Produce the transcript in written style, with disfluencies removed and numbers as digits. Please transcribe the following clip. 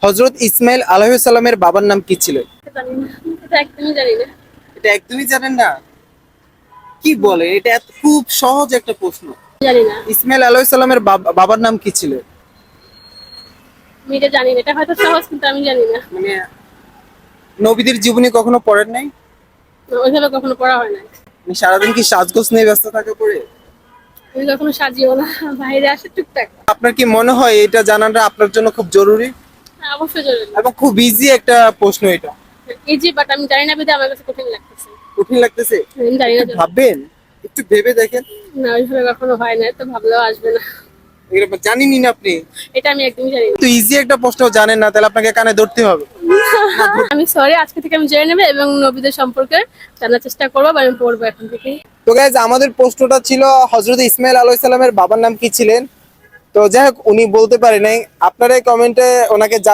হযরত ইসমাইল আলাইহিস সালামের বাবার নাম কি ছিল? জানি না, এটা একদমই জানি না। এটা একদমই জানেন না? কি বলে, এটা খুব সহজ একটা প্রশ্ন। জানি না, ইসমাইল আলাইহিস সালামের বাবার নাম কি ছিল? আমি এটা জানি না। এটা হয়তো সহজ, কিন্তু আমি জানি না। মানে নবীদের জীবনী কখনো পড়েন নাই? ওইভাবে কখনো পড়া হয় না। মানে সারাদিন কি সাজগোজ নিয়ে ব্যস্ত থাকে পড়ে? আমি কখনো সাজিও না, বাইরে আসে টুকটাক। আপনার কি মনে হয় এটা জানাটা আপনার জন্য খুব জরুরি হ্যাঁ, অবশ্যই জরুরি। এবং খুব ইজি একটা প্রশ্ন এটা? ইজি, বাট আমি জানি না বিধে আমার কাছে কঠিন লাগতেছে। কঠিন লাগতেছে? আমি জানি না একটু ভাববেন, একটু ভেবে দেখেন। না, ওইভাবে কখনো হয় না, তো ভাবলেও আসবে না। এটা জানেনই না আপনি? এটা আমি একদমই জানি না। তো ইজি একটা প্রশ্ন জানেন না, তাহলে আপনাকে কানে ধরতে হবে। আমি সরি, আজকে থেকে আমি জেনে নেবো এবং নবীদের সম্পর্কে জানার চেষ্টা করবো, বা আমি পড়বো এখন থেকে। তো গাইজ, আমাদের প্রশ্নটা ছিল হযরত ইসমাইল আলাইহিস সালামের বাবার নাম কি ছিলেন। তো যাই হোক, উনি বলতে পারে নাই। আপনারাই কমেন্টে ওনাকে